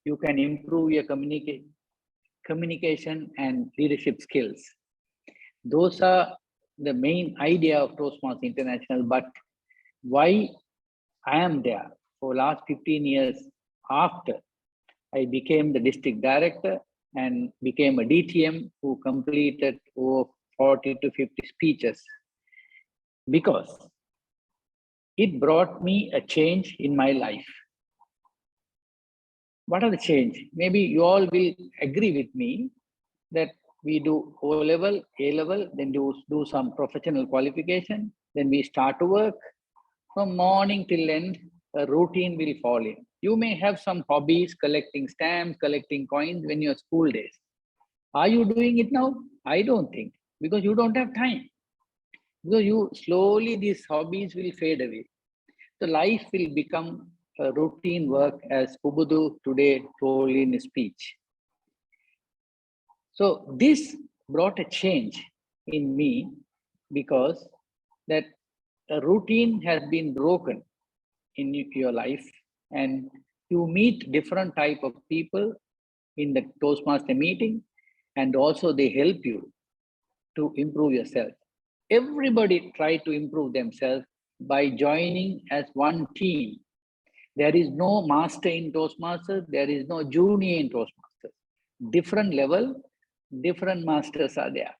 you can improve your communication and leadership skills. Those are the main idea of Toastmasters International. But why I am there for last 15 years after I became the district director and became a DTM who completed over 40 to 50 speeches, because it brought me a change in my life. What are the change? Maybe you all will agree with me that we do O-level, A-level, then do some professional qualification, then we start to work. From morning till end, a routine will fall in. You may have some hobbies, collecting stamps, collecting coins when you're school days. Are you doing it now? I don't think, because you don't have time. Because you slowly, these hobbies will fade away. So life will become a routine work, as Pubudu today told in his speech. So this brought a change in me, because that a routine has been broken in your life, and you meet different type of people in the Toastmaster meeting, and also they help you to improve yourself. Everybody try to improve themselves by joining as one team. There is no master in Toastmasters, there is no junior in Toastmasters. Different level, different masters are there.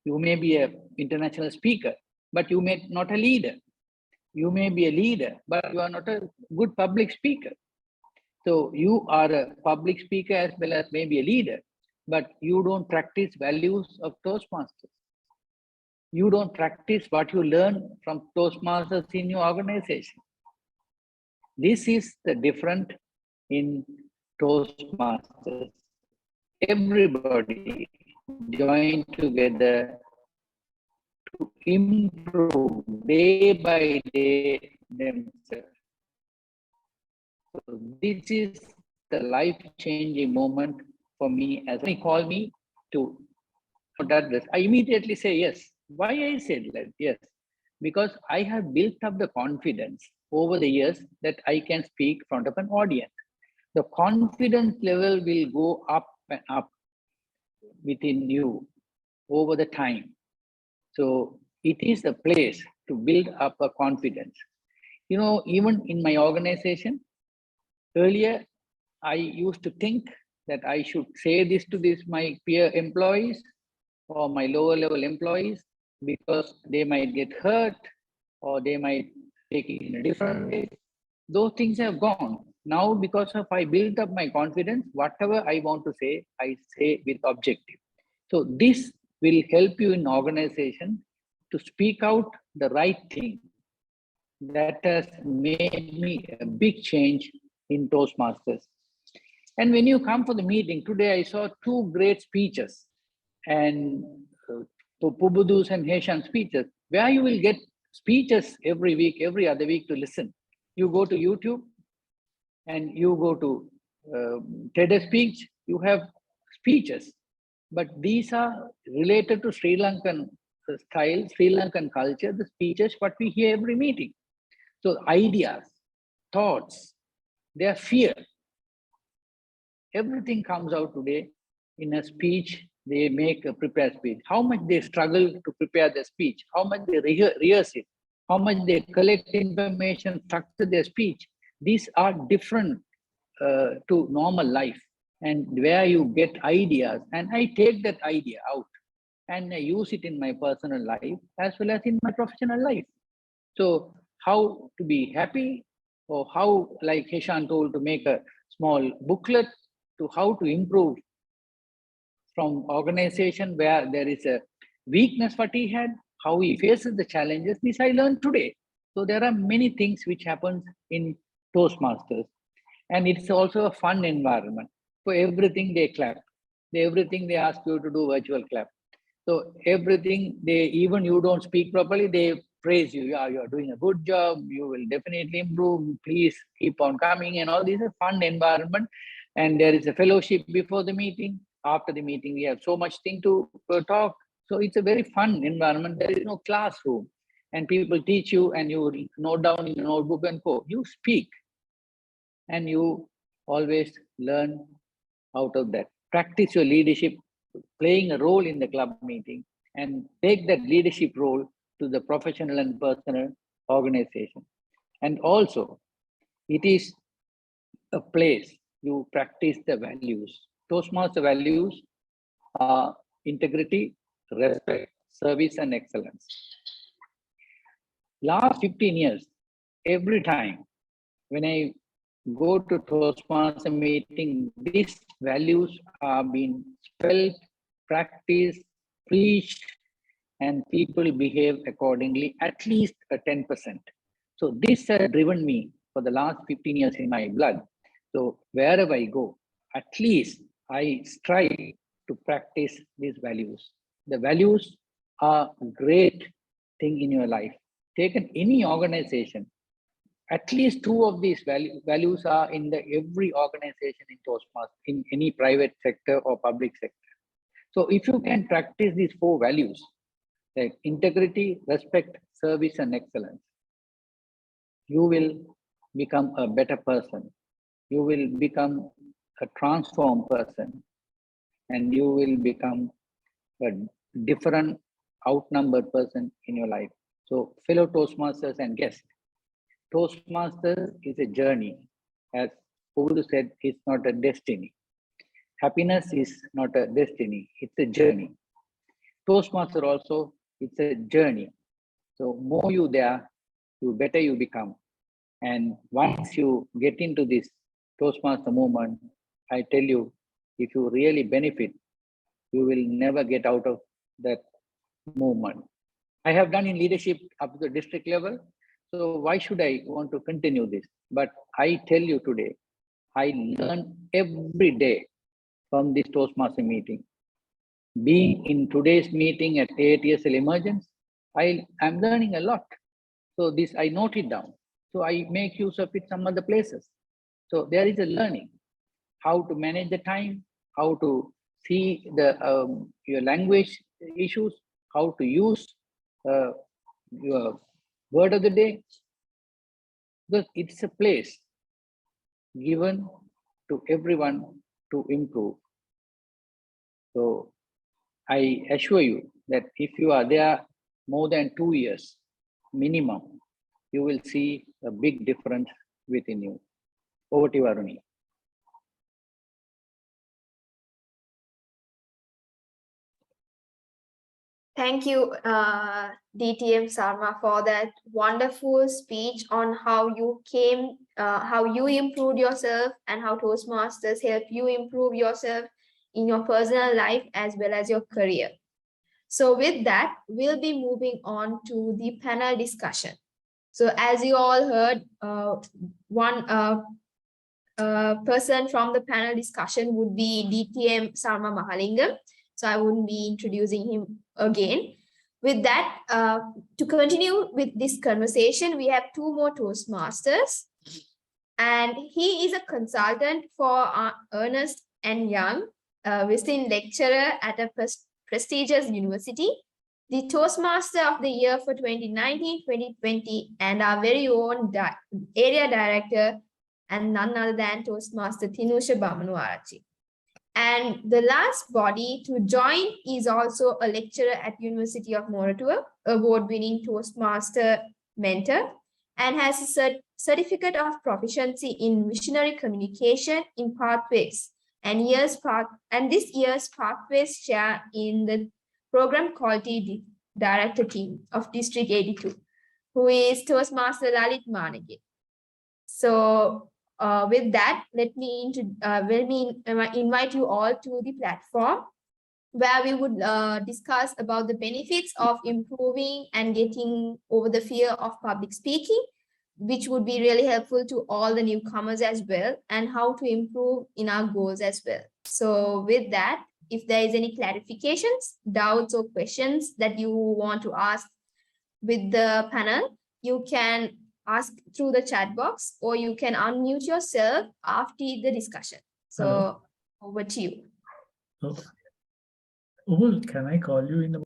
You may be an international speaker, but you may not a leader. You may be a leader, but you are not a good public speaker. So you are a public speaker as well as maybe a leader, but you don't practice values of Toastmasters. You don't practice what you learn from Toastmasters in your organization. This is the difference in Toastmasters. Everybody join together to improve day by day themselves. So this is the life-changing moment for me. As they call me to address, I immediately say yes. Why I said that? Yes, because I have built up the confidence over the years that I can speak in front of an audience. The confidence level will go up and up within you over the time. So it is a place to build up a confidence. You know, even in my organization, earlier, I used to think that I should say this to my peer employees or my lower level employees, because they might get hurt or they might take it in a different way. Those things have gone. Now, because of I built up my confidence, whatever I want to say, I say with objective. So this will help you in organization to speak out the right thing. That has made me a big change in Toastmasters. And when you come for the meeting, today I saw two great speeches, and Pubudu's and Heshan's speeches, where you will get speeches every week, every other week to listen. You go to YouTube and you go to TED speech, you have speeches, but these are related to Sri Lankan style, Sri Lankan culture, the speeches, what we hear every meeting. So ideas, thoughts, their fear, everything comes out today in a speech. They make a prepared speech. How much they struggle to prepare their speech, how much they rehearse it, how much they collect information, structure their speech. These are different to normal life, and where you get ideas, and I take that idea out and I use it in my personal life as well as in my professional life. So how to be happy, or how, like Heshan told, to make a small booklet to how to improve from organization where there is a weakness what he had, how he faces the challenges. This I learned today. So there are many things which happens in Toastmasters, and it's also a fun environment. For everything they clap, everything they ask you to do virtual clap. So everything even you don't speak properly, they praise you. Yeah, you're doing a good job. You will definitely improve. Please keep on coming, and all these are fun environment. And there is a fellowship before the meeting. After the meeting, we have so much thing to talk. So it's a very fun environment. There is no classroom, and people teach you, and you note down in your notebook and go. You speak, and you always learn out of that. Practice your leadership, playing a role in the club meeting, and take that leadership role to the professional and personal organization. And also, it is a place you practice the values. Toastmaster values are integrity, respect, service, and excellence. Last 15 years, every time when I go to Toastmaster meeting, these values are being spelled, practiced, preached, and people behave accordingly, at least a 10%. So this has driven me for the last 15 years in my blood. So wherever I go, at least I strive to practice these values. The values are a great thing in your life. Take any organization, at least two of these values are in the every organization in Toastmasters, in any private sector or public sector. So if you can practice these four values, like integrity, respect, service, and excellence, you will become a better person. You will become a transformed person, and you will become a different, outnumbered person in your life. So fellow Toastmasters and guests, Toastmasters is a journey. As Ulu said, it's not a destiny. Happiness is not a destiny, it's a journey. Toastmaster also, it's a journey. So more you there, you better you become. And once you get into this Toastmaster movement, I tell you, if you really benefit, you will never get out of that movement. I have done in leadership up to the district level. So why should I want to continue this? But I tell you today, I learn every day from this Toastmaster meeting. Being in today's meeting at AATSL Emergence, I'm learning a lot. So this I note it down. So I make use of it some other places. So there is a learning, how to manage the time, how to see the your language issues, how to use your word of the day. Because it's a place given to everyone to improve. So I assure you that if you are there more than 2 years minimum, you will see a big difference within you. Over to you, Aruni. Thank you, DTM Sarmaa, for that wonderful speech on how you came, how you improved yourself, and how Toastmasters help you improve yourself in your personal life as well as your career. So with that, we'll be moving on to the panel discussion. So as you all heard, one person from the panel discussion would be DTM Sarmaa Mahalingam. So I wouldn't be introducing him again. With that, to continue with this conversation, we have two more Toastmasters. And he is a consultant for Ernst & Young, visiting lecturer at a prestigious university, the Toastmaster of the Year for 2019-2020, and our very own area director, and none other than Toastmaster Thinusha Bamunuarachchi. And the last body to join is also a lecturer at University of Moratuwa, award-winning Toastmaster mentor, and has a certificate of proficiency in visionary communication in pathways, and this year's pathways chair in the program quality director team of District 82, who is Toastmaster Lalith Manage. So with that, let me invite you all to the platform where we would discuss about the benefits of improving and getting over the fear of public speaking, which would be really helpful to all the newcomers as well, and how to improve in our goals as well. So with that, if there is any clarifications, doubts, or questions that you want to ask with the panel, you can ask through the chat box, or you can unmute yourself after the discussion. So over to you. Ul, can I call you in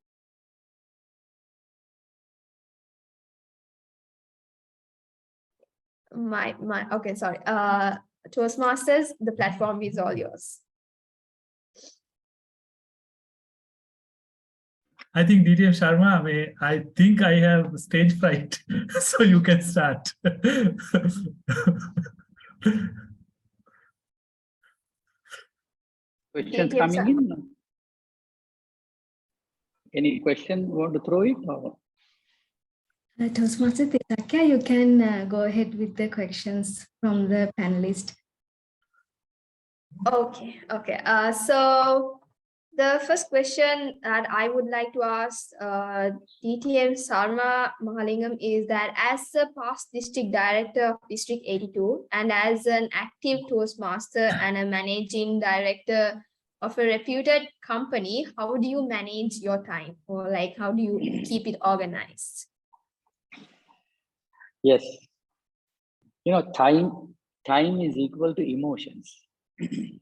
Okay, sorry. Toastmasters, the platform is all yours. I think DTM Sarmaa, I think I have stage fright, so you can start. Questions DTM coming in? Any question want to throw it? Or? Toastmaster Thisakya, you can go ahead with the questions from the panelist. Okay. So the first question that I would like to ask DTM Sarmaa Mahalingam is that as a past district director of District 82 and as an active Toastmaster and a managing director of a reputed company, how do you manage your time, or like how do you keep it organized? Yes. Time is equal to emotions,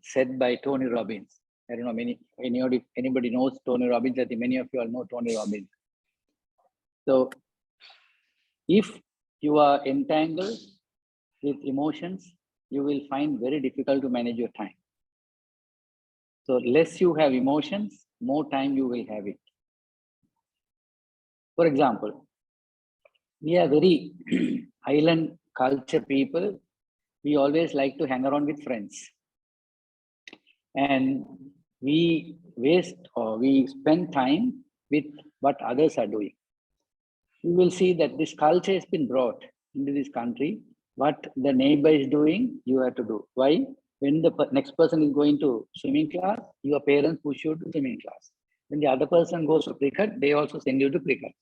said by Tony Robbins. I don't know anybody knows Tony Robbins. I think many of you all know Tony Robbins. So if you are entangled with emotions, you will find very difficult to manage your time. So less you have emotions, more time you will have it. For example, we are very island culture people. We always like to hang around with friends. And we waste or we spend time with what others are doing. You will see that this culture has been brought into this country. What the neighbor is doing, you have to do. Why? When the next person is going to swimming class, your parents push you to swimming class. When the other person goes to cricket, they also send you to cricket.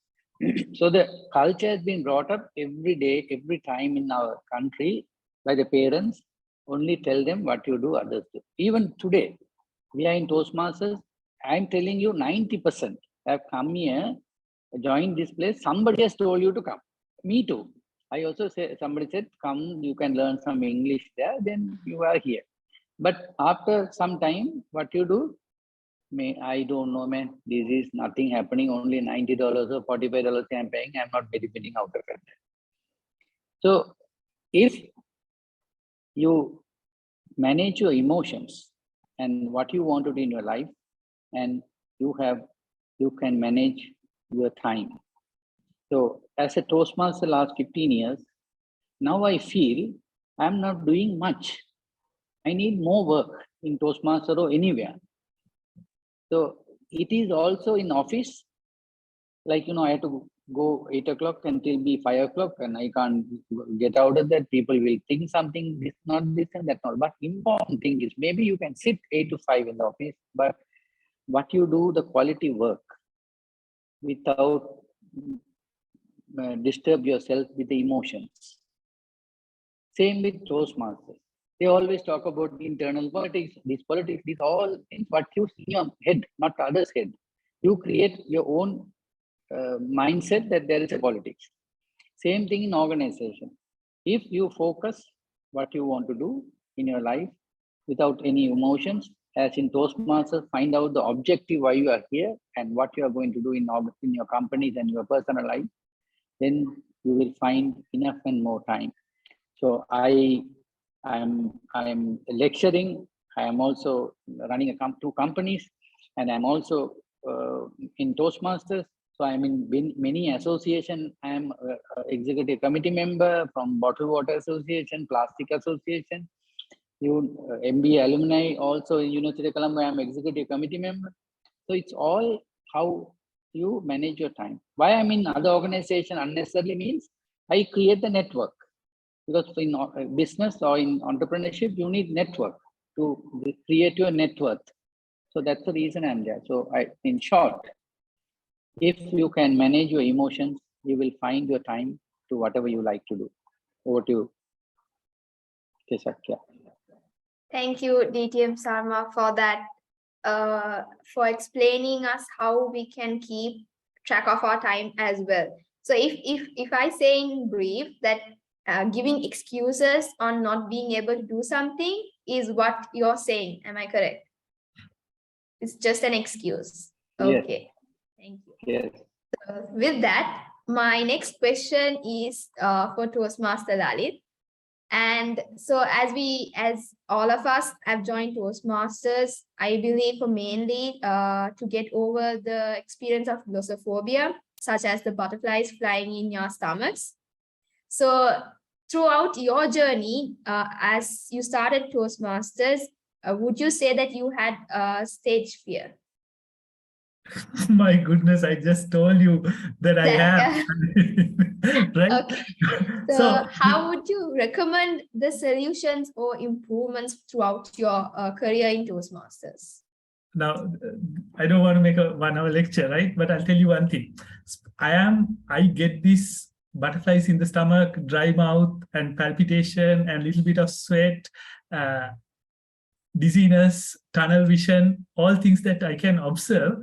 So the culture has been brought up every day, every time in our country by the parents. Only tell them what you do, others do. Even today, we are in Toastmasters. I'm telling you, 90% have come here, joined this place. Somebody has told you to come. Me too. I also say, somebody said, come, you can learn some English there, then you are here. But after some time, what you do? I don't know, man. This is nothing happening. Only $90 or $45 I'm paying. I'm not benefiting out of it. So if you manage your emotions and what you want to do in your life, and you can manage your time. So as a Toastmaster last 15 years, now I feel I'm not doing much. I need more work in Toastmaster or anywhere. So it is also in office, like, I have to go 8 o'clock until be 5 o'clock and I can't get out of that. People will think something, this, not this and that, not. But important thing is maybe you can sit 8 to 5 in the office, but what you do, the quality work without disturb yourself with the emotions. Same with Toastmasters. They always talk about the internal politics, these all things, what you see in your head, not others' head. You create your own mindset that there is a politics. Same thing in organization. If you focus what you want to do in your life without any emotions, as in Toastmasters, find out the objective why you are here and what you are going to do in your companies and your personal life, then you will find enough and more time. So I'm lecturing. I am also running two companies, and I'm also in Toastmasters. So I'm in many associations. I'm executive committee member from Bottled Water Association, Plastic Association, MBA alumni. Also in University of Colombo, I'm executive committee member. So it's all how you manage your time. Why I'm in other organization unnecessarily means I create the network. Because in business or in entrepreneurship, you need network to create your net worth. So that's the reason I'm there. So in short, if you can manage your emotions, you will find your time to whatever you like to do. Over to you, Thisakya. Thank you, DTM Sarmaa, for that, for explaining us how we can keep track of our time as well. So if I say in brief that giving excuses on not being able to do something is what you're saying, am I correct? It's just an excuse. Okay, yes. Thank you. Yes. So with that, my next question is for Toastmaster Lalith. And so as all of us have joined Toastmasters, I believe for mainly to get over the experience of glossophobia, such as the butterflies flying in your stomachs. So throughout your journey, as you started Toastmasters, would you say that you had stage fear? My goodness, I just told you that I have. Right? Okay. So how would you recommend the solutions or improvements throughout your career in Toastmasters? Now, I don't want to make a 1-hour lecture, right? But I'll tell you one thing. I get these butterflies in the stomach, dry mouth, and palpitation, and a little bit of sweat, dizziness, tunnel vision, all things that I can observe,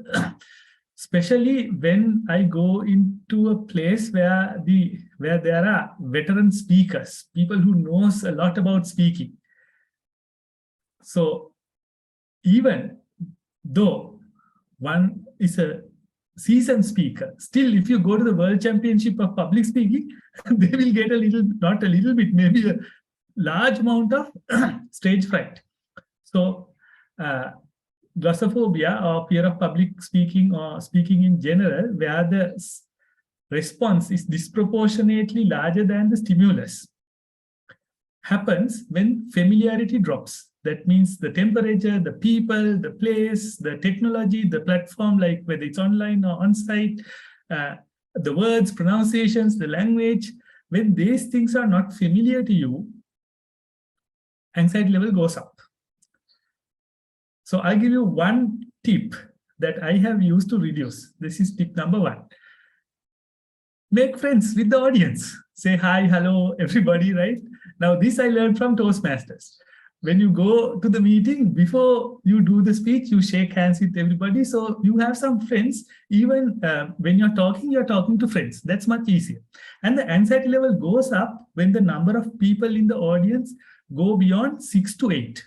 especially when I go into a place where there are veteran speakers, people who knows a lot about speaking. So even though one is a seasoned speaker, still if you go to the World Championship of Public Speaking, they will get a little, not a little bit, maybe a large amount of stage fright. So glossophobia or fear of public speaking or speaking in general, where the response is disproportionately larger than the stimulus, happens when familiarity drops. That means the temperature, the people, the place, the technology, the platform, like whether it's online or on-site, the words, pronunciations, the language, when these things are not familiar to you, anxiety level goes up. So I'll give you one tip that I have used to reduce. This is tip number 1. Make friends with the audience. Say hi, hello, everybody, right? Now, this I learned from Toastmasters. When you go to the meeting, before you do the speech, you shake hands with everybody. So you have some friends. Even when you're talking to friends. That's much easier. And the anxiety level goes up when the number of people in the audience go beyond 6 to 8.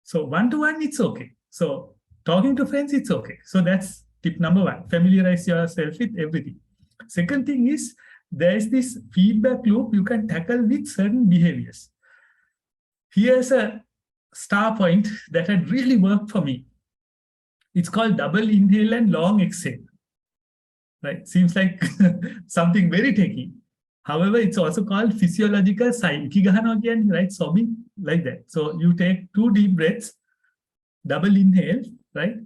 So 1-to-1, it's okay. So talking to friends, it's okay. So that's tip number 1. Familiarize yourself with everything. Second thing is, there is this feedback loop you can tackle with certain behaviors. Here's a star point that had really worked for me. It's called double inhale and long exhale. Right? Seems like something very techy. However, it's also called physiological sigh. Right? Sobbing, like that. So you take 2 deep breaths, double inhale, right?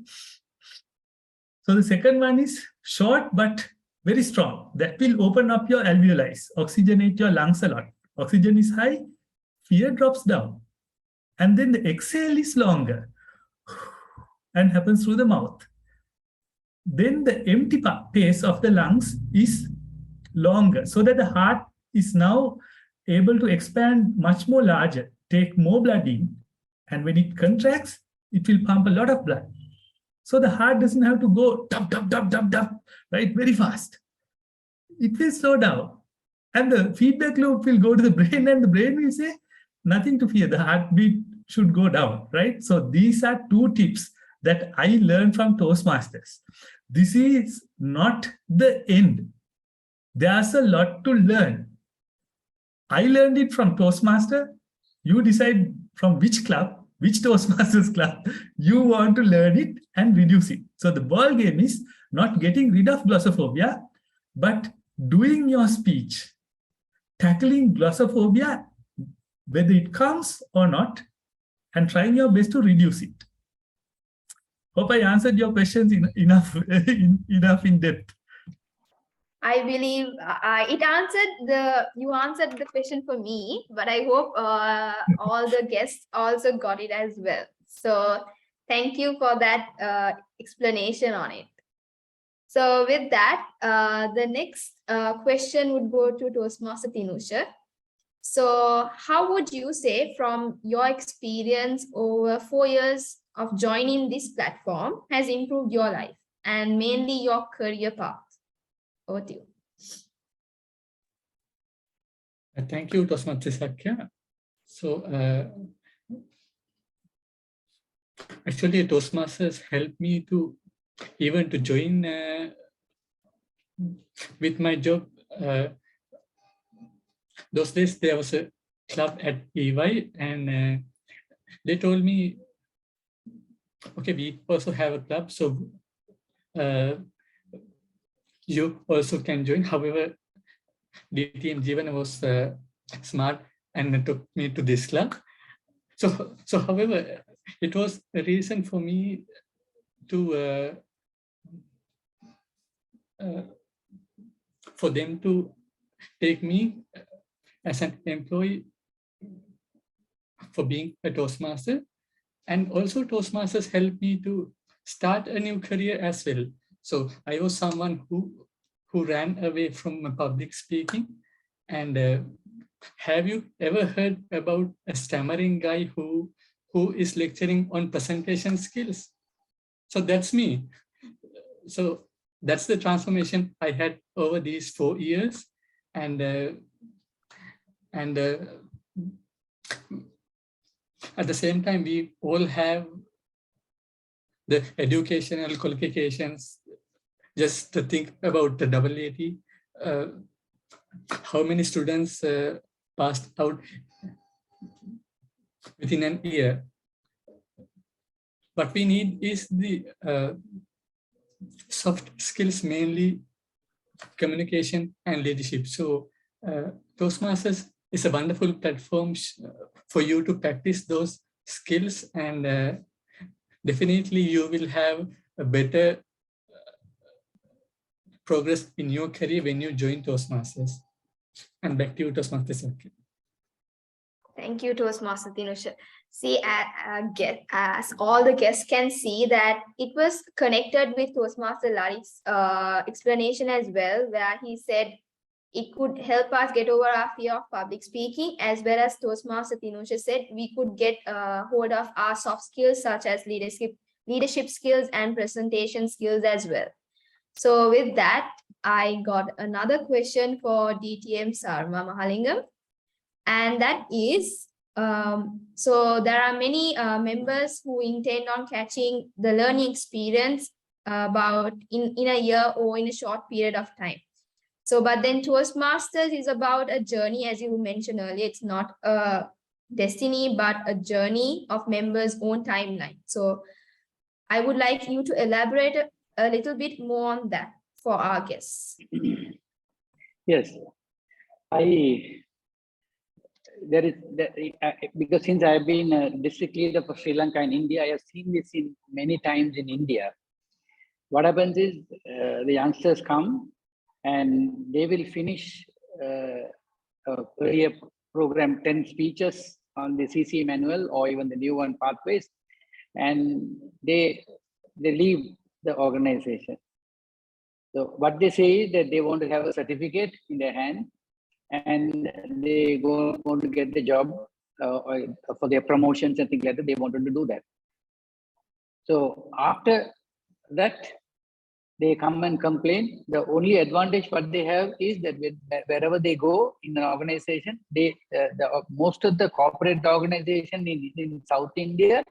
So the second one is short but very strong. That will open up your alveoli, oxygenate your lungs a lot. Oxygen is high, fear drops down. And then the exhale is longer and happens through the mouth. Then the empty pace of the lungs is longer, so that the heart is now able to expand much more larger, take more blood in, and when it contracts, it will pump a lot of blood. So the heart doesn't have to go dub, dub, dub, dub, dub, right, very fast. It will slow down. And the feedback loop will go to the brain, and the brain will say, nothing to fear, the heartbeat should go down, right? So these are 2 tips that I learned from Toastmasters. This is not the end. There's a lot to learn. I learned it from Toastmaster. You decide from which club, which Toastmasters club you want to learn it and reduce it. So the ball game is not getting rid of glossophobia, but doing your speech, tackling glossophobia, whether it comes or not, and trying your best to reduce it. Hope I answered your questions enough in depth. I believe you answered the question for me, but I hope all the guests also got it as well. So thank you for that explanation on it. So with that, the next question would go to Toastmaster Thinusha. So how would you say, from your experience over 4 years of joining this platform, has improved your life and mainly your career path? Over to you. Thank you, Toastmaster Thisakya. So actually, Toastmasters helped me to even to join with my job. those days there was a club at EY, and they told me, okay, we also have a club, so you also can join. However, DTM Jeevan was smart and took me to this club. So however, it was a reason for me to for them to take me as an employee for being a Toastmaster. And also Toastmasters helped me to start a new career as well. So I was someone who ran away from public speaking. And have you ever heard about a stammering guy who is lecturing on presentation skills? So that's me. So that's the transformation I had over these 4 years. And at the same time, we all have the educational qualifications. Just to think about the AAT, how many students passed out within an year? What we need is the soft skills, mainly communication and leadership. So Toastmasters is a wonderful platform for you to practice those skills, and definitely you will have a better progress in your career when you join Toastmasters. And back to you, Toastmasters. Thank you, Toastmaster Thinusha. See, as all the guests can see that it was connected with Toastmaster Lalith's explanation as well, where he said it could help us get over our fear of public speaking, as well as Toastmaster Thinusha said we could get hold of our soft skills such as leadership skills and presentation skills as well. So with that, I got another question for DTM Sarmaa Mahalingam, and that is, so there are many members who intend on catching the learning experience about in a year or in a short period of time. So, but then Toastmasters is about a journey, as you mentioned earlier. It's not a destiny, but a journey of members' own timeline. So I would like you to elaborate a little bit more on that for our guests. Yes, because since I've been a district leader for Sri Lanka and India, I have seen this in many times in India. What happens is the youngsters come and they will finish a career program, 10 speeches on the CC manual or even the new one, Pathways, and they leave the organization. So what they say is that they want to have a certificate in their hand and they want to get the job or for their promotions and things like that. They wanted to do that. So after that, they come and complain. The only advantage what they have is that wherever they go in an organization, most of the corporate organization in South India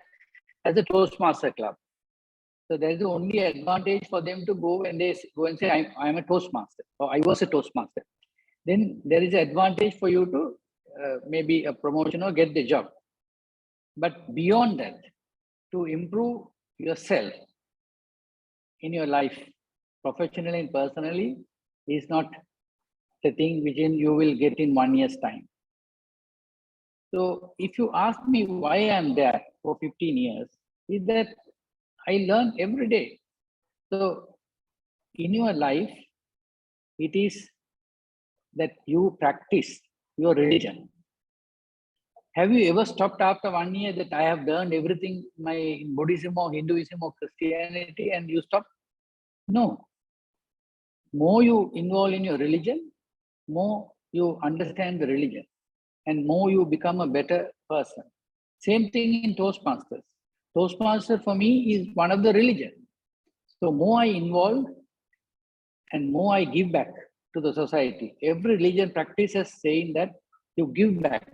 has a Toastmaster club. So there's the only advantage for them to go and they go and say, I'm a Toastmaster or I was a Toastmaster. Then there is an advantage for you to maybe a promotion or get the job. But beyond that, to improve yourself in your life, professionally and personally, is not the thing which you will get in 1 year's time. So if you ask me why I'm there for 15 years, is that I learn every day. So in your life, it is that you practice your religion. Have you ever stopped after 1 year that I have learned everything in Buddhism or Hinduism or Christianity and you stop? No. More you involve in your religion, more you understand the religion and more you become a better person. Same thing in Toastmasters. Toastmaster for me is one of the religion. So more I involve and more I give back to the society. Every religion practices saying that you give back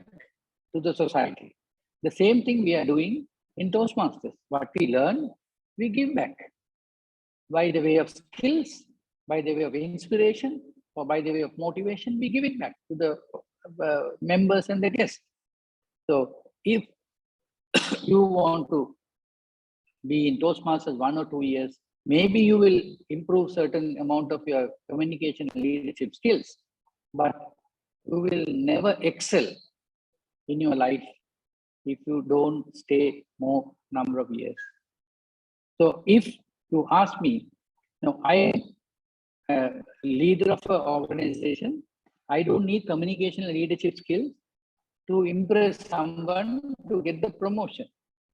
to the society. The same thing we are doing in Toastmasters. What we learn, we give back by the way of skills, by the way of inspiration, or by the way of motivation. We give it back to the members and the guests. So if you want to be in Toastmasters 1 or 2 years, maybe you will improve certain amount of your communication and leadership skills, but you will never excel in your life if you don't stay more number of years. So if you ask me, I am a leader of an organization. I don't need communication and leadership skills to impress someone to get the promotion.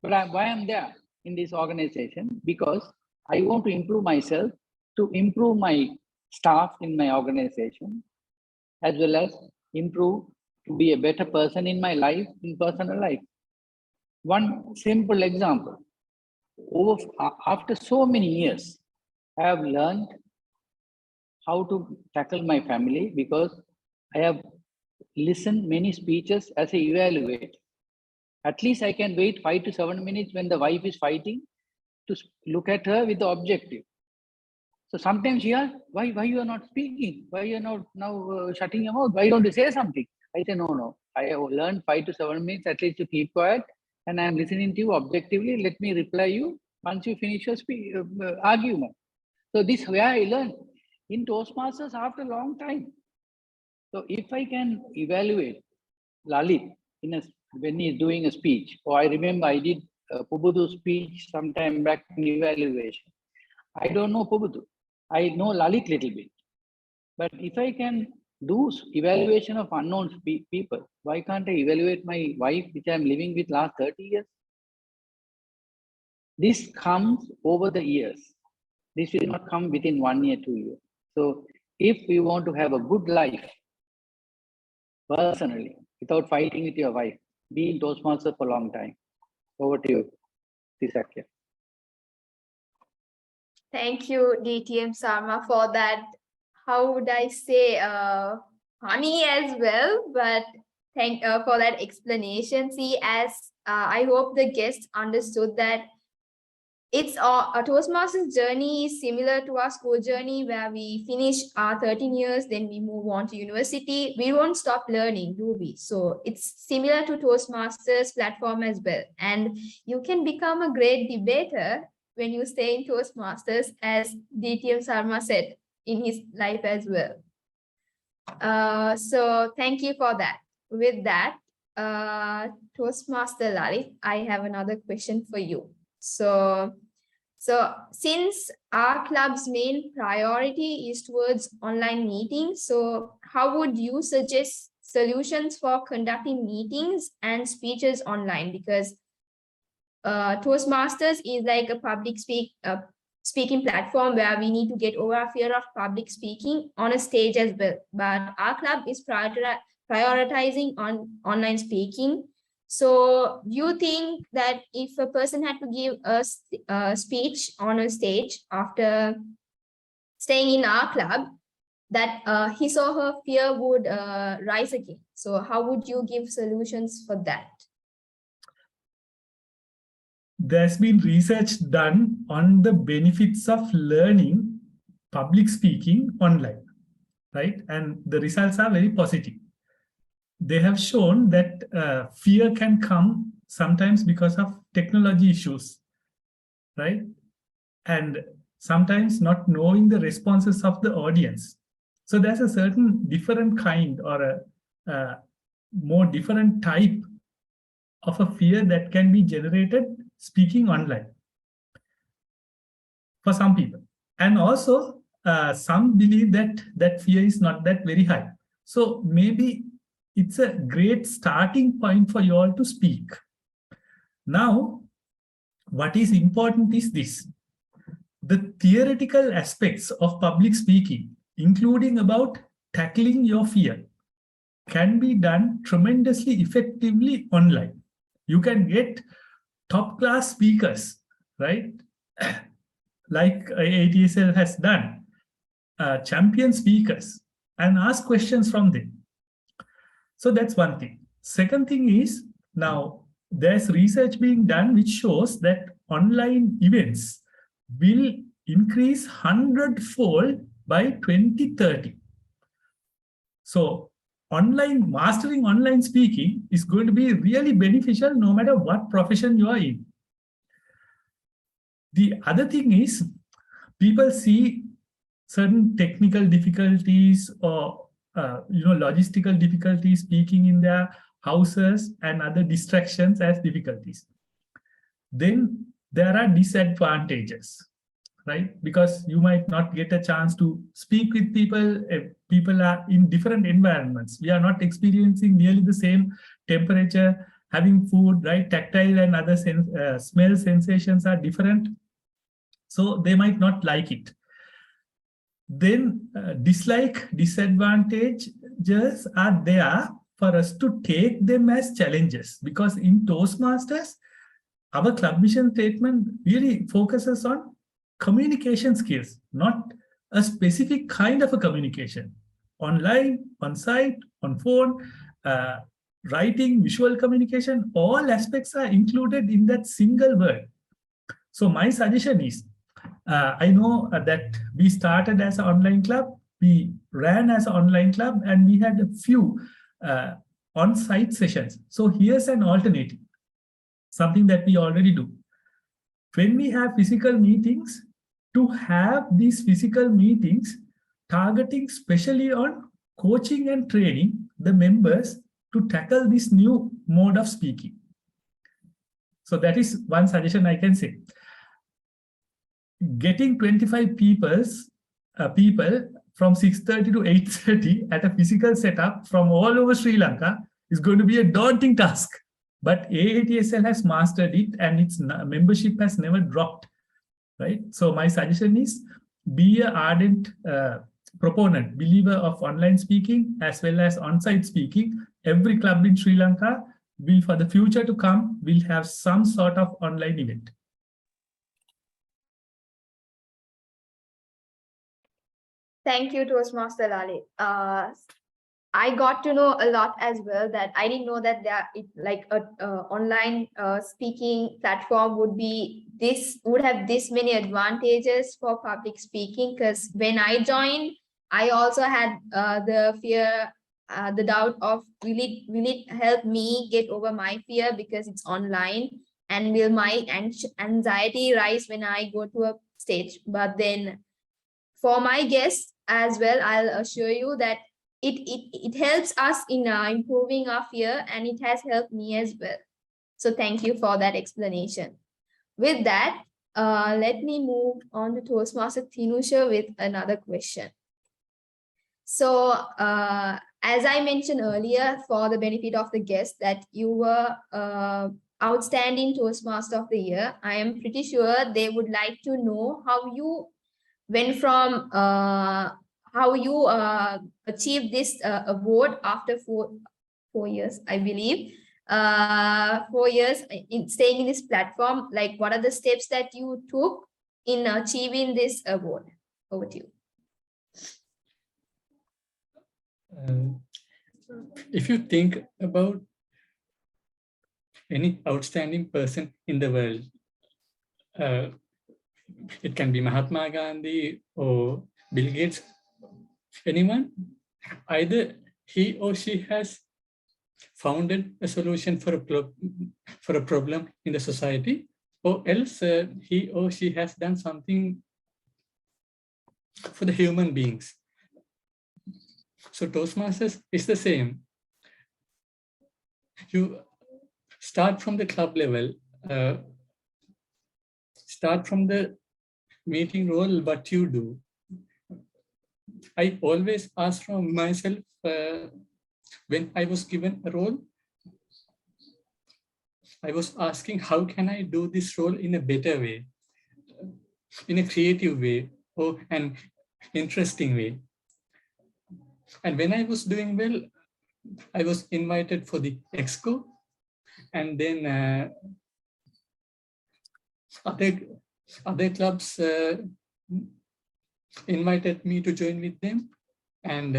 But why I'm there in this organization? Because I want to improve myself, to improve my staff in my organization, as well as improve to be a better person in my life, in personal life. One simple example. After so many years, I have learned how to tackle my family because I have listened many speeches as an evaluator. At least I can wait 5 to 7 minutes when the wife is fighting to look at her with the objective. So sometimes she asks, why you are not speaking? Why you are not now shutting your mouth? Why don't you say something? I say, no. I have learned 5 to 7 minutes at least to keep quiet, and I am listening to you objectively. Let me reply you once you finish your argument. So this way I learned in Toastmasters after a long time. So if I can evaluate Lalith when he is doing a speech, or I remember I did a Pubudu speech sometime back in evaluation. I don't know Pubudu. I know Lalith little bit. But if I can do evaluation of unknown people, why can't I evaluate my wife, which I'm living with last 30 years? This comes over the years. This will not come within 1 year, 2 years. So if you want to have a good life, personally, without fighting with your wife, be in Toastmasters for a long time. Over to you, Thisakya. Thank you, DTM Sarmaa, for that, how would I say, funny as well, but thank for that explanation. See, as I hope the guests understood that it's a Toastmasters journey is similar to our school journey, where we finish our 13 years, then we move on to university. We won't stop learning, do we? So it's similar to Toastmasters platform as well. And you can become a great debater when you stay in Toastmasters, as DTM Sarmaa said in his life as well. So thank you for that. With that, Toastmaster Lalith, I have another question for you. So since our club's main priority is towards online meetings, so how would you suggest solutions for conducting meetings and speeches online? Because Toastmasters is like a public speaking platform where we need to get over our fear of public speaking on a stage as well. But our club is prioritizing on online speaking. So do you think that if a person had to give a speech on a stage after staying in our club, that his or her fear would rise again? So how would you give solutions for that? There's been research done on the benefits of learning public speaking online, right? And the results are very positive. They have shown that fear can come sometimes because of technology issues, right? And sometimes not knowing the responses of the audience. So there's a certain different kind or a more different type of a fear that can be generated speaking online for some people. And also some believe that fear is not that very high. So maybe it's a great starting point for you all to speak. Now, what is important is this. The theoretical aspects of public speaking, including about tackling your fear, can be done tremendously effectively online. You can get top-class speakers, right? Like AATSL has done, champion speakers, and ask questions from them. So that's one thing. Second thing is, now there's research being done which shows that online events will increase 100-fold by 2030. So mastering online speaking is going to be really beneficial no matter what profession you are in. The other thing is, people see certain technical difficulties or logistical difficulties speaking in their houses and other distractions as difficulties. Then there are disadvantages, right? Because you might not get a chance to speak with people. People are in different environments. We are not experiencing nearly the same temperature, having food, right? Tactile and other smell sensations are different. So they might not like it. Then disadvantages are there for us to take them as challenges, because in Toastmasters, our club mission statement really focuses on communication skills, not a specific kind of a communication. Online, on site, on phone, writing, visual communication, all aspects are included in that single word. So my suggestion is, I know that we started as an online club, we ran as an online club, and we had a few on-site sessions. So here's an alternative, something that we already do. When we have physical meetings, to have these physical meetings targeting specially on coaching and training the members to tackle this new mode of speaking. So that is one suggestion I can say. Getting 25 people from 6:30 to 8:30 at a physical setup from all over Sri Lanka is going to be a daunting task. But AATSL has mastered it, and its membership has never dropped, right? So my suggestion is, be an ardent proponent, believer of online speaking as well as on-site speaking. Every club in Sri Lanka will, for the future to come, will have some sort of online event. Thank you, Toastmaster Lalith. I got to know a lot as well, that I didn't know that like a online speaking platform would have this many advantages for public speaking. Because when I joined, I also had the fear, the doubt of will it help me get over my fear because it's online, and will my anxiety rise when I go to a stage. But then for my guests as well, I'll assure you that it helps us in improving our fear, and it has helped me as well. So thank you for that explanation. With that, let me move on to Toastmaster Thinusha with another question. So as I mentioned earlier, for the benefit of the guests, that you were outstanding Toastmaster of the Year, I am pretty sure they would like to know how you went from how you achieved this award after four years, I believe. 4 years in staying in this platform. Like, what are the steps that you took in achieving this award? Over to you. If you think about any outstanding person in the world, it can be Mahatma Gandhi or Bill Gates, anyone, either he or she has founded a solution for a problem in the society, or else he or she has done something for the human beings. So Toastmasters is the same. You start from the club level, start from the meeting role, what you do. I always ask from myself, when I was given a role, I was asking, how can I do this role in a better way, in a creative way, or an interesting way? And when I was doing well, I was invited for the exco, and then other clubs invited me to join with them. And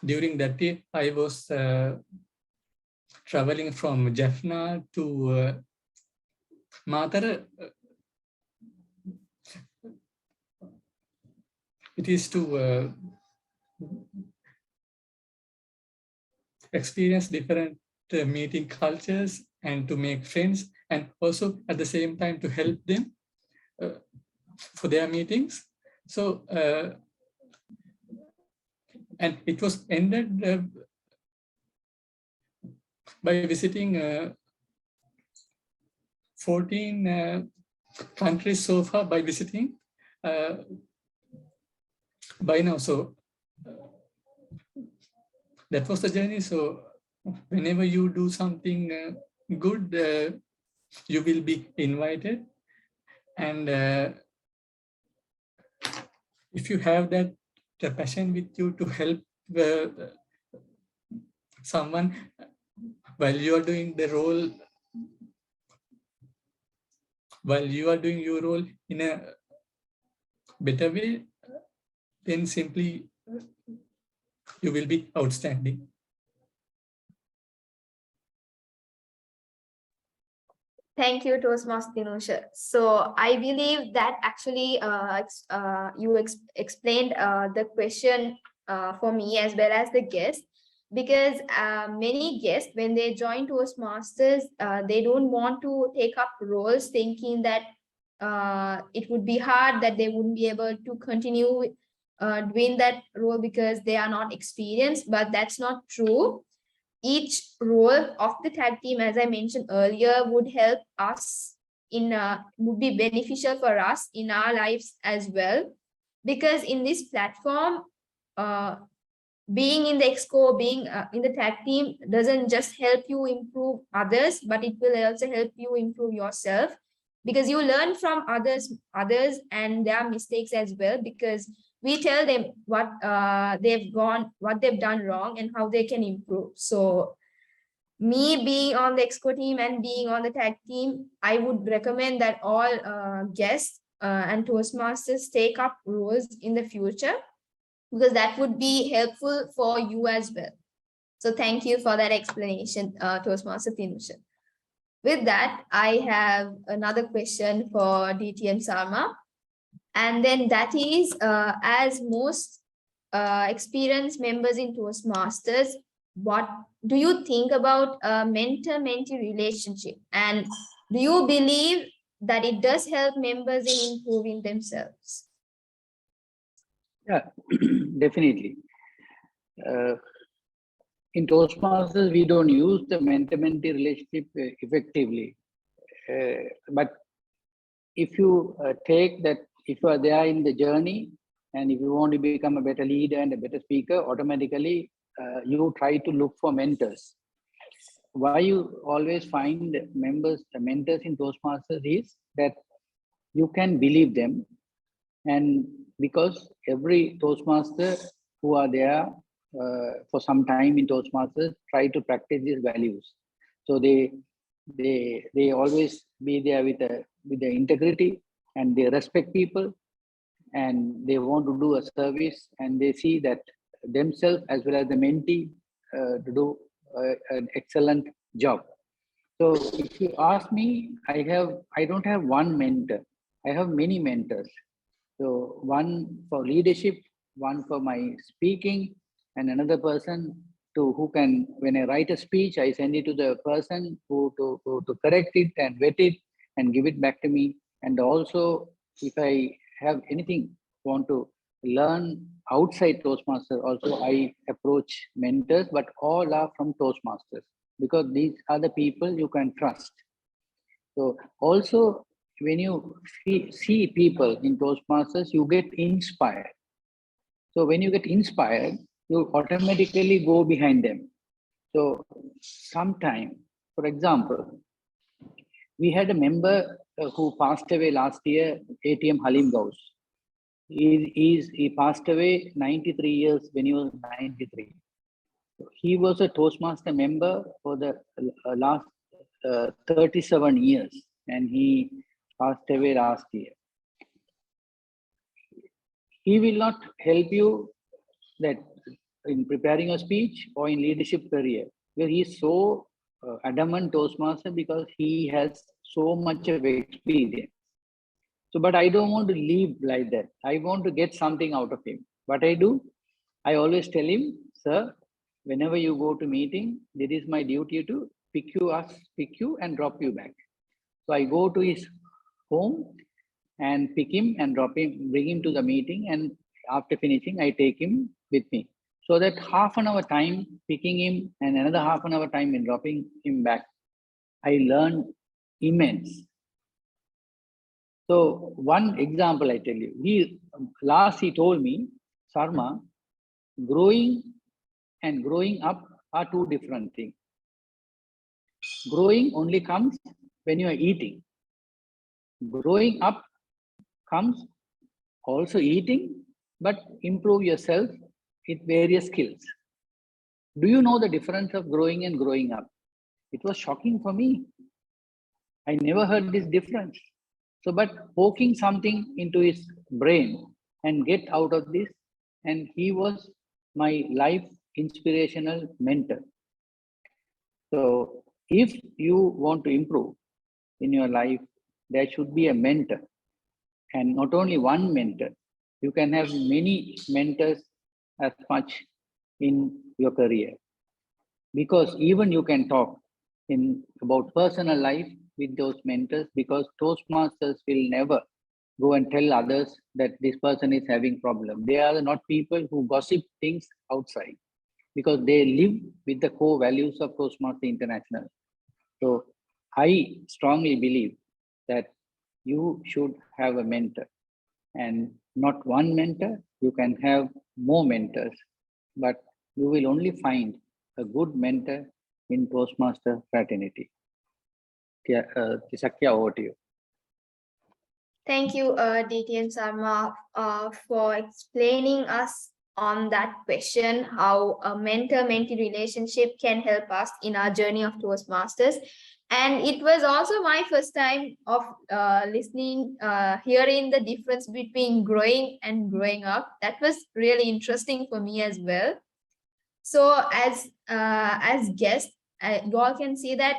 during that day, I was traveling from Jaffna to Matara. It is to experience different meeting cultures and to make friends, and also at the same time to help them for their meetings. So, and it was ended by visiting 14 countries so far by visiting by now. So that was the journey. So whenever you do something good, you will be invited. And if you have that passion with you to help someone while you are doing the role, while you are doing your role in a better way, then simply you will be outstanding. Thank you, Toastmaster Thinusha. So I believe that actually you explained the question for me as well as the guest, because many guests, when they join Toastmasters, they don't want to take up roles thinking that it would be hard, that they wouldn't be able to continue doing that role because they are not experienced, but that's not true. Each role of the tag team, as I mentioned earlier, would help us would be beneficial for us in our lives as well. Because in this platform, being in the exco, being in the tag team doesn't just help you improve others, but it will also help you improve yourself, because you learn from others and their mistakes as well, because we tell them what they've done wrong and how they can improve. So me being on the exco team and being on the tag team, I would recommend that all guests and Toastmasters take up roles in the future, because that would be helpful for you as well. So thank you for that explanation, Toastmaster Thinusha. With that, I have another question for DTM Sarmaa. And then that is, as most experienced members in Toastmasters, what do you think about a mentor-mentee relationship? And do you believe that it does help members in improving themselves? Yeah, definitely. In Toastmasters, we don't use the mentor-mentee relationship effectively. But if you take that, if you are there in the journey, and if you want to become a better leader and a better speaker, automatically you try to look for mentors. Why you always find mentors in Toastmasters is that you can believe them. And because every Toastmaster who are there for some time in Toastmasters try to practice these values. So they always be there with the integrity, and they respect people, and they want to do a service, and they see that themselves as well as the mentee to do an excellent job. So if you ask me, I don't have one mentor. I have many mentors. So one for leadership, one for my speaking, and another person who can, when I write a speech, I send it to the person who to correct it and vet it and give it back to me. And also, if I have anything want to learn outside Toastmasters, also I approach mentors, but all are from Toastmasters, because these are the people you can trust. So also, when you see people in Toastmasters, you get inspired. So when you get inspired, you automatically go behind them. So sometime, for example, we had a member who passed away last year, ATM Halim Gauss. He passed away 93 years when he was 93. He was a Toastmaster member for the last 37 years, and he passed away last year. He will not help you that in preparing a speech or in leadership career, where he is so adamant Toastmaster because he has so much of experience. So, but I don't want to leave like that. I want to get something out of him. What I do, I always tell him, sir, whenever you go to meeting, it is my duty to pick you and drop you back. So I go to his home and pick him and drop him, bring him to the meeting, and after finishing, I take him with me. So that half an hour time picking him and another half an hour time in dropping him back, I learned immense. So one example I tell you, he told me, Sarmaa, growing and growing up are two different things. Growing only comes when you are eating. Growing up comes also eating, but improve yourself with various skills. Do you know the difference of growing and growing up? It was shocking for me. I never heard this difference. So, but poking something into his brain and get out of this, and he was my life inspirational mentor. So, if you want to improve in your life, there should be a mentor, and not only one mentor. You can have many mentors as much in your career, because even you can talk about personal life with those mentors, because Toastmasters will never go and tell others that this person is having problem. They are not people who gossip things outside, because they live with the core values of Toastmasters International. So I strongly believe that you should have a mentor, and not one mentor. You can have more mentors, but you will only find a good mentor in Toastmaster fraternity. Thisakya, over to you. Thank you, DTM Sarmaa, for explaining us on that question, how a mentor-mentee relationship can help us in our journey of Toastmasters. And it was also my first time of hearing the difference between growing and growing up. That was really interesting for me as well. So as guests, you all can see that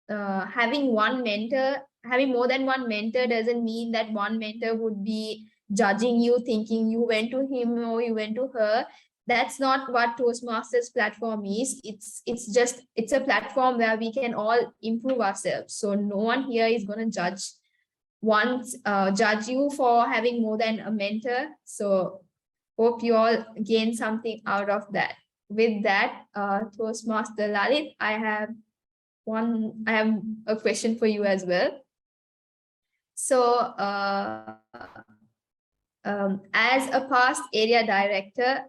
having more than one mentor doesn't mean that one mentor would be judging you, thinking you went to him or you went to her. That's not what Toastmasters platform is. It's a platform where we can all improve ourselves. So no one here is going to judge you for having more than a mentor. So hope you all gain something out of that. With that, Toastmaster Lalith, I have a question for you as well. So as a past area director,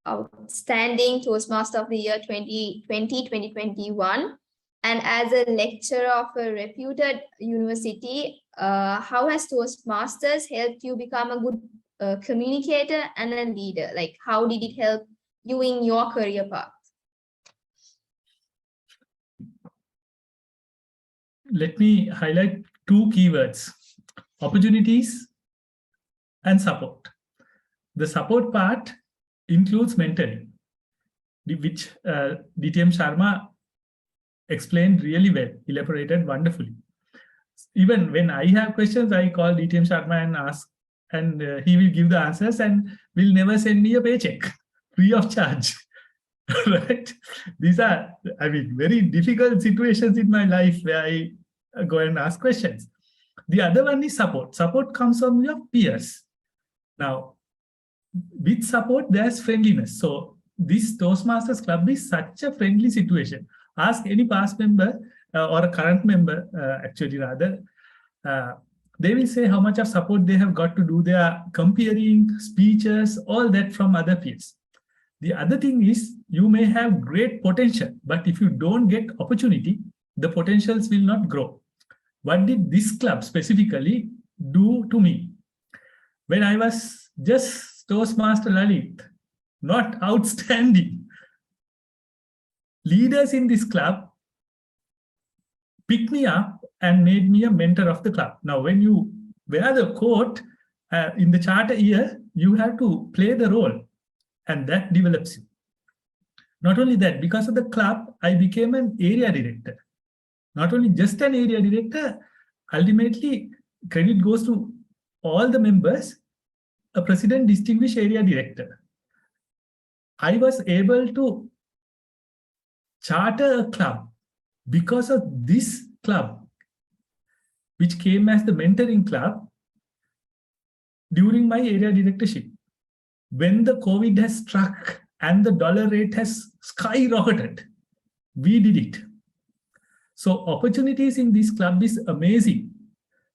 outstanding Toastmaster of the year 2020-2021, and as a lecturer of a reputed university, how has Toastmasters helped you become a good communicator and a leader? Like, how did it help you in your career path? Let me highlight two keywords: opportunities and support. The support part includes mentoring, which DTM Sarmaa explained really well, elaborated wonderfully. Even when I have questions, I call DTM Sarmaa and ask, and he will give the answers and will never send me a paycheck free of charge. Right? These are, very difficult situations in my life where I go and ask questions. The other one is support. Support comes from your peers. Now, with support, there's friendliness. So this Toastmasters Club is such a friendly situation. Ask any past member or a current member, they will say how much of support they have got to do. They are comparing speeches, all that from other peers. The other thing is, you may have great potential, but if you don't get opportunity, the potentials will not grow. What did this club specifically do to me? When I was just Toastmaster Lalith, not outstanding, leaders in this club picked me up and made me a mentor of the club. Now, when you wear the coat in the charter year, you have to play the role, and that develops you. Not only that, because of the club, I became an area director. Not only just an area director, ultimately credit goes to all the members, a president distinguished area director. I was able to charter a club because of this club, which came as the mentoring club during my area directorship. When the COVID has struck and the dollar rate has skyrocketed, we did it. So opportunities in this club is amazing.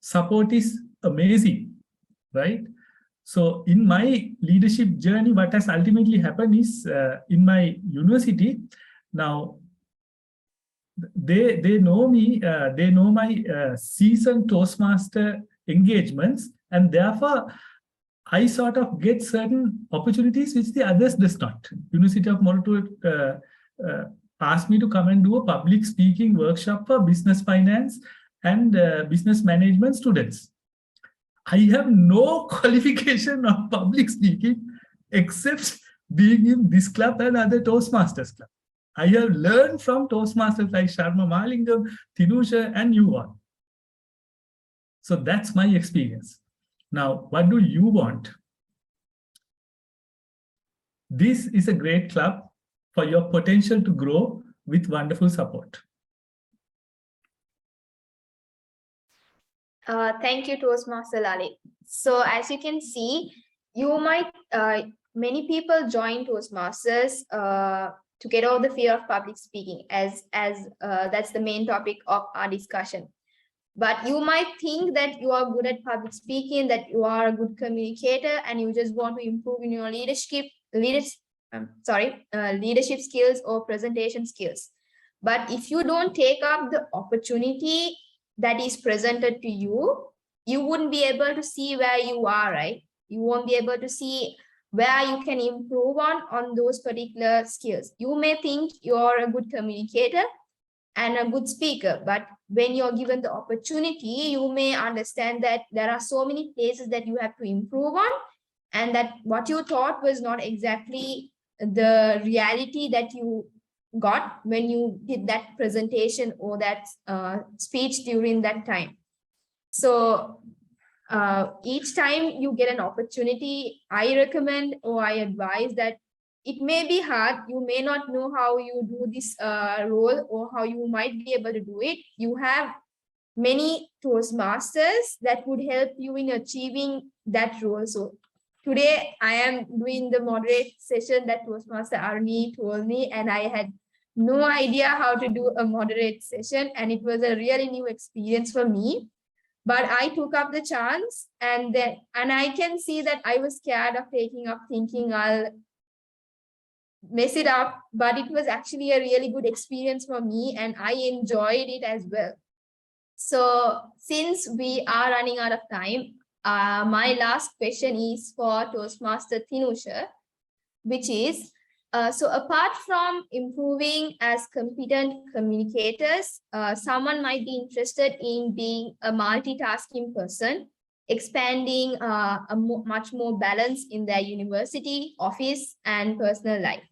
Support is amazing, right? So in my leadership journey, what has ultimately happened is in my university, now they know me, they know my seasoned Toastmaster engagements, and therefore I sort of get certain opportunities which the others does not. University of Moderator asked me to come and do a public speaking workshop for business finance and business management students. I have no qualification of public speaking except being in this club and other Toastmasters club. I have learned from Toastmasters like Sarmaa Mahalingam, Thinusha, and you all. So that's my experience. Now, what do you want? This is a great club for your potential to grow with wonderful support. Thank you, Toastmaster Lalith. So as you can see, you might, many people join Toastmasters to get over the fear of public speaking, as that's the main topic of our discussion. But you might think that you are good at public speaking, that you are a good communicator, and you just want to improve in your leadership skills or presentation skills. But if you don't take up the opportunity that is presented to you, you wouldn't be able to see where you are, right? You won't be able to see where you can improve on those particular skills. You may think you're a good communicator and a good speaker, but when you're given the opportunity, you may understand that there are so many places that you have to improve on, and that what you thought was not exactly the reality that you got when you did that presentation or that speech during that time. So each time you get an opportunity, I recommend or I advise that it may be hard. You may not know how you do this role or how you might be able to do it. You have many Toastmasters that would help you in achieving that role. So today I am doing the moderate session that Toastmaster Arnie told me, and I had no idea how to do a moderate session, and it was a really new experience for me. But I took up the chance, and I can see that I was scared of taking up, thinking I'll mess it up, but it was actually a really good experience for me, and I enjoyed it as well. So since we are running out of time, my last question is for Toastmaster Thinusha, which is, so apart from improving as competent communicators, someone might be interested in being a multitasking person, expanding much more balance in their university, office, and personal life.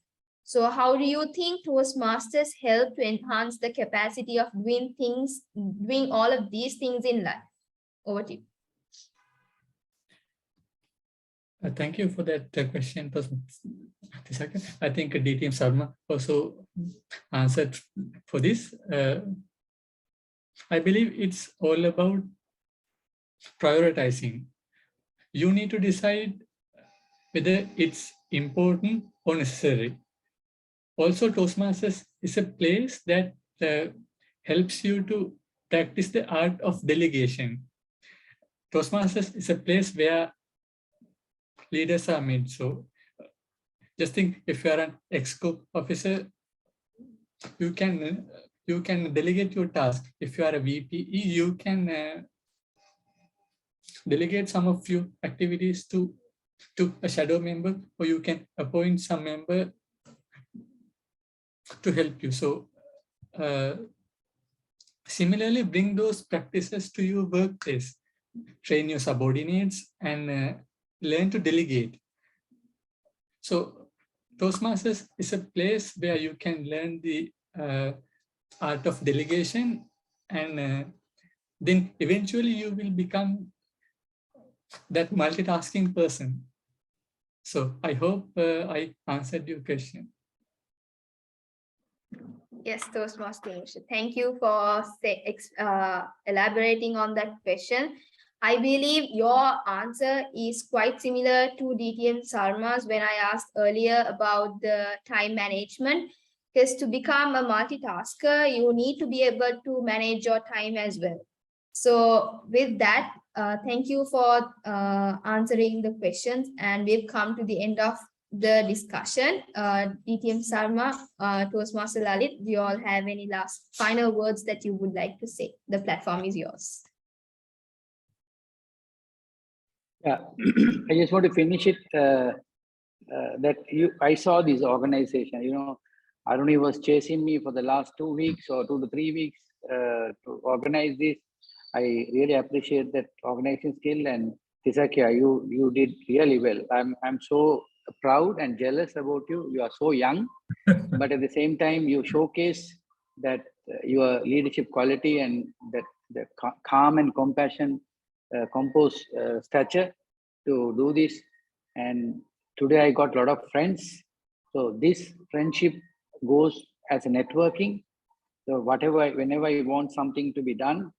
So how do you think Toastmasters help to enhance the capacity of doing all of these things in life? Over to you. Thank you for that question, Thisakya. I think DTM Sarmaa also answered for this. I believe it's all about prioritizing. You need to decide whether it's important or necessary. Also, Toastmasters is a place that helps you to practice the art of delegation. Toastmasters is a place where leaders are made. So just think, if you are an exco officer, you can delegate your task. If you are a VPE, you can delegate some of your activities to a shadow member, or you can appoint some member to help you. So similarly, bring those practices to your workplace. Train your subordinates and learn to delegate. So Toastmasters is a place where you can learn the art of delegation, and then eventually you will become that multitasking person. So I hope I answered your question. Yes, Toastmaster Thinusha. Thank you for elaborating on that question. I believe your answer is quite similar to DTM Sarma's when I asked earlier about the time management. Because to become a multitasker, you need to be able to manage your time as well. So with that, thank you for answering the questions, and we've come to the end of the discussion. DTM Sarma, Toastmaster Lalith, do you all have any last final words that you would like to say? The platform is yours. Yeah, I just want to finish it. I saw this organization. You know, Aruni was chasing me for the last 2 weeks or 2 to 3 weeks to organize this. I really appreciate that organizing skill, and Thisakya, you did really well. I'm so proud and jealous about you. You are so young, but at the same time, you showcase that your leadership quality and that the calm and compassion, composed stature to do this. And today I got a lot of friends. So this friendship goes as a networking. So whenever I want something to be done,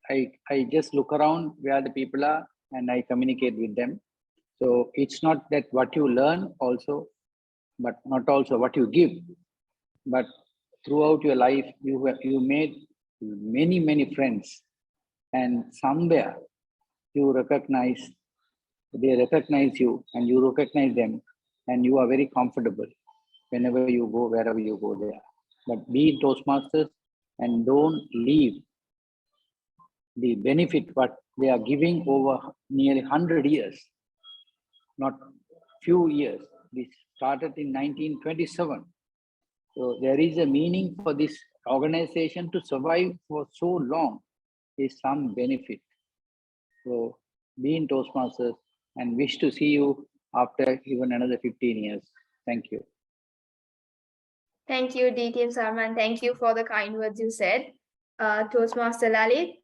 I just look around where the people are and I communicate with them. So it's not that what you learn also, but not also what you give, but throughout your life, you made many friends, and somewhere they recognize you and you recognize them, and you are very comfortable whenever you go, wherever you go there. But be Toastmasters and don't leave the benefit what they are giving over nearly 100 years, not few years. This started in 1927. So there is a meaning for this organization to survive for so long. Is some benefit. So be in Toastmasters and wish to see you after even another 15 years. Thank you. Thank you, DTM Sarma, and thank you for the kind words you said. Toastmaster Lalith,